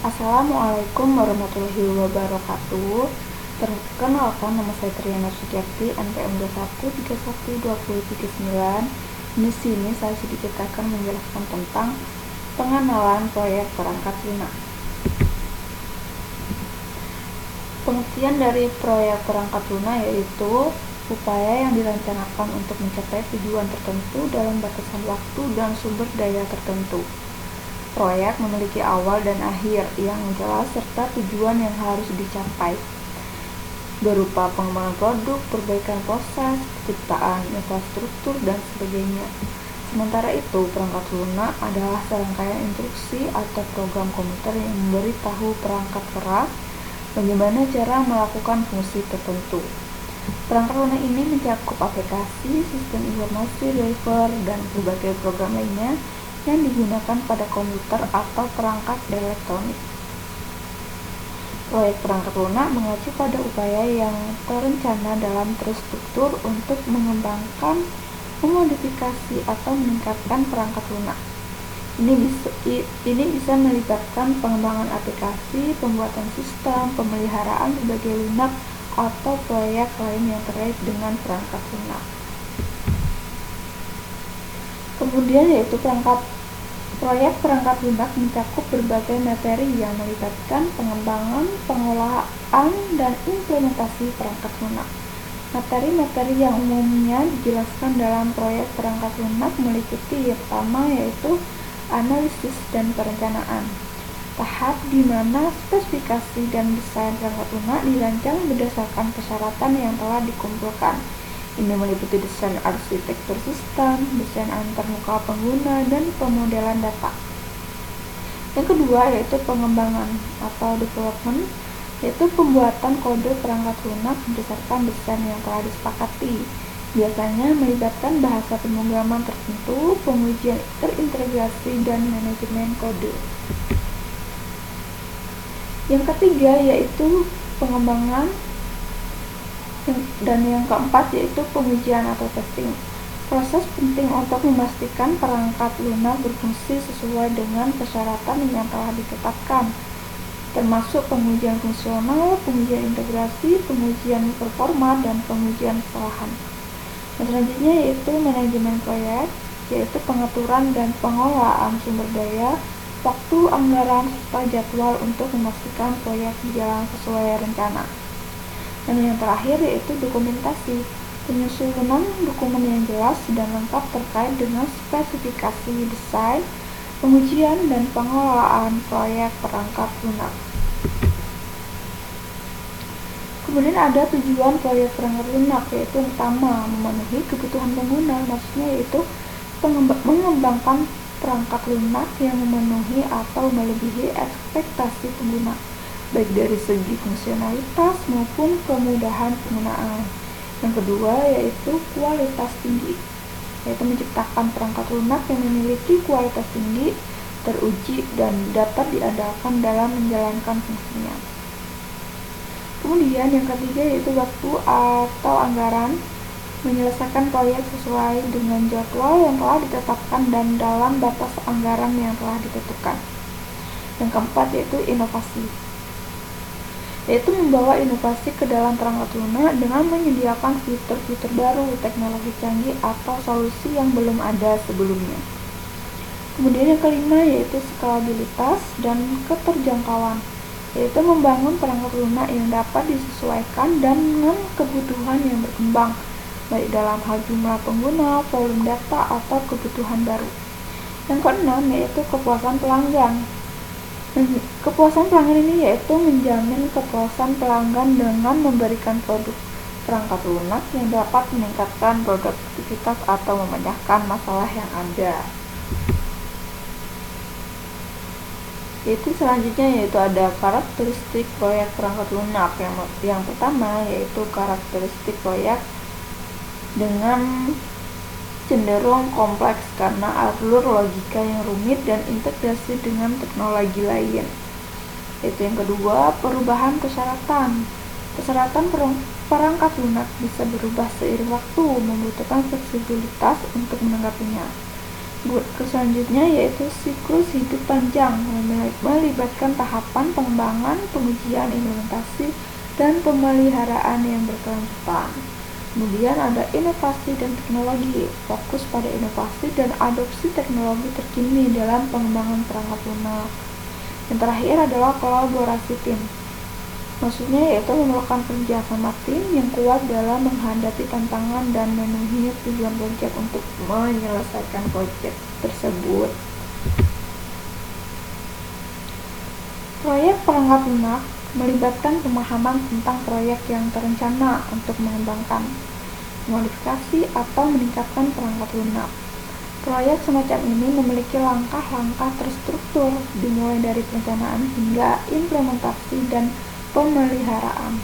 Assalamualaikum warahmatullahi wabarakatuh. Perkenalkan, nama saya Triana Suciarti, NPM 21312039. Di sini saya sedikit akan menjelaskan tentang pengenalan proyek perangkat lunak. Pengertian dari proyek perangkat lunak yaitu upaya yang direncanakan untuk mencapai tujuan tertentu dalam batasan waktu dan sumber daya tertentu. Proyek memiliki awal dan akhir yang jelas serta tujuan yang harus dicapai, berupa pengembangan produk, perbaikan proses, penciptaan infrastruktur, dan sebagainya. Sementara itu, perangkat lunak adalah serangkaian instruksi atau program komputer yang memberitahu perangkat keras bagaimana cara melakukan fungsi tertentu. Perangkat lunak ini mencakup aplikasi, sistem informasi, driver, dan berbagai program lainnya yang digunakan pada komputer atau perangkat elektronik. Proyek perangkat lunak mengacu pada upaya yang terencana dalam terstruktur untuk mengembangkan, memodifikasi, atau meningkatkan perangkat lunak. Ini bisa melibatkan pengembangan aplikasi, pembuatan sistem, pemeliharaan berbagai lunak, atau proyek lain yang terkait dengan perangkat lunak. Kemudian yaitu proyek perangkat lunak mencakup berbagai materi yang melibatkan pengembangan, pengolahan, dan implementasi perangkat lunak. Materi-materi yang umumnya dijelaskan dalam proyek perangkat lunak meliputi yang pertama yaitu analisis dan perencanaan. Tahap di mana spesifikasi dan desain perangkat lunak dirancang berdasarkan persyaratan yang telah dikumpulkan. Ini meliputi desain arsitektur sistem, desain antarmuka pengguna, dan pemodelan data. Yang kedua yaitu pengembangan atau development, yaitu pembuatan kode perangkat lunak berdasarkan desain yang telah disepakati. Biasanya melibatkan bahasa pemrograman tertentu, pengujian terintegrasi, dan manajemen kode. Yang ketiga yaitu pengembangan, dan yang keempat yaitu pengujian atau testing. Proses penting untuk memastikan perangkat lunak berfungsi sesuai dengan persyaratan yang telah ditetapkan, termasuk pengujian fungsional, pengujian integrasi, pengujian performa, dan pengujian kesalahan. Dan selanjutnya yaitu manajemen proyek, yaitu pengaturan dan pengelolaan sumber daya, waktu, anggaran, serta jadwal untuk memastikan proyek berjalan sesuai rencana. Dan yang terakhir yaitu dokumentasi, penyusunan dokumen yang jelas dan lengkap terkait dengan spesifikasi desain, pengujian, dan pengelolaan proyek perangkat lunak. Kemudian ada tujuan proyek perangkat lunak, yaitu yang pertama memenuhi kebutuhan pengguna, maksudnya yaitu mengembangkan perangkat lunak yang memenuhi atau melebihi ekspektasi pengguna, baik dari segi fungsionalitas maupun kemudahan penggunaan. Yang kedua yaitu kualitas tinggi, yaitu menciptakan perangkat lunak yang memiliki kualitas tinggi, teruji, dan dapat diandalkan dalam menjalankan fungsinya. Kemudian yang ketiga yaitu waktu atau anggaran, menyelesaikan proyek sesuai dengan jadwal yang telah ditetapkan dan dalam batas anggaran yang telah ditentukan. Yang keempat yaitu inovasi, yaitu membawa inovasi ke dalam perangkat lunak dengan menyediakan fitur-fitur baru, teknologi canggih, atau solusi yang belum ada sebelumnya. Kemudian yang kelima yaitu skalabilitas dan keterjangkauan, yaitu membangun perangkat lunak yang dapat disesuaikan dengan kebutuhan yang berkembang, baik dalam hal jumlah pengguna, volume data, atau kebutuhan baru. Yang keenam yaitu kepuasan pelanggan. Kepuasan pelanggan ini yaitu menjamin kepuasan pelanggan dengan memberikan produk perangkat lunak yang dapat meningkatkan produktivitas atau memecahkan masalah yang ada. Itu selanjutnya yaitu ada karakteristik proyek perangkat lunak. Yang pertama yaitu karakteristik proyek dengan cenderung kompleks karena alur logika yang rumit dan integrasi dengan teknologi lain. Itu yang kedua, perubahan persyaratan. Persyaratan perangkat lunak bisa berubah seiring waktu, membutuhkan fleksibilitas untuk menanggapinya. Selanjutnya yaitu siklus hidup panjang, melibatkan tahapan pengembangan, pengujian, implementasi, dan pemeliharaan yang berkelanjutan. Kemudian ada inovasi dan teknologi, fokus pada inovasi dan adopsi teknologi terkini dalam pengembangan perangkat lunak. Yang terakhir adalah kolaborasi tim. Maksudnya yaitu memerlukan kerja sama tim yang kuat dalam menghadapi tantangan dan memenuhi tujuan proyek untuk menyelesaikan proyek tersebut. Proyek perangkat lunak melibatkan pemahaman tentang proyek yang terencana untuk mengembangkan, modifikasi, atau meningkatkan perangkat lunak. Proyek semacam ini memiliki langkah-langkah terstruktur, dimulai dari perencanaan hingga implementasi dan pemeliharaan.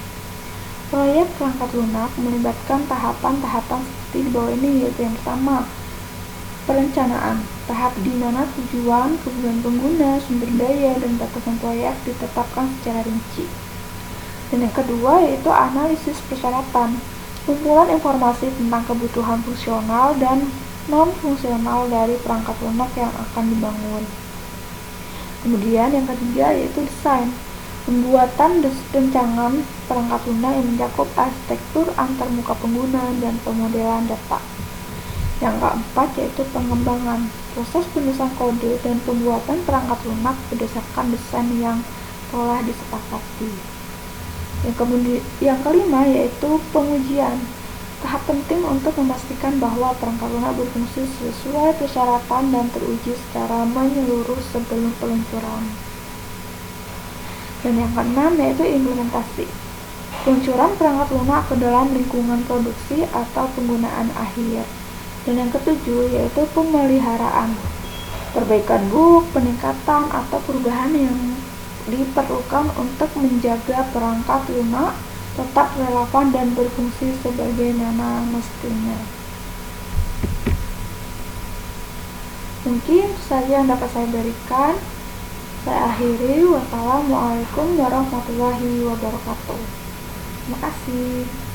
Proyek perangkat lunak melibatkan tahapan-tahapan seperti di bawah ini, yaitu yang pertama, perencanaan, tahap di mana tujuan, kebutuhan pengguna, sumber daya, dan batasan proyek ditetapkan secara rinci. Dan yang kedua yaitu analisis persyaratan, kumpulan informasi tentang kebutuhan fungsional dan non-fungsional dari perangkat lunak yang akan dibangun. Kemudian yang ketiga yaitu desain, pembuatan rancangan perangkat lunak yang mencakup arsitektur antarmuka pengguna dan pemodelan data. Yang keempat yaitu pengembangan, proses penulisan kode dan pembuatan perangkat lunak berdasarkan desain yang telah disepakati. Yang kelima yaitu pengujian, tahap penting untuk memastikan bahwa perangkat lunak berfungsi sesuai persyaratan dan teruji secara menyeluruh sebelum peluncuran. Dan yang keenam yaitu implementasi, peluncuran perangkat lunak ke dalam lingkungan produksi atau penggunaan akhir. Dan yang ketujuh yaitu pemeliharaan, perbaikan bug, peningkatan, atau perubahan yang diperlukan untuk menjaga perangkat lunak tetap relevan dan berfungsi sebagaimana mestinya. Mungkin saja yang dapat saya berikan. Saya akhiri. Wassalamualaikum warahmatullahi wabarakatuh. Terima kasih.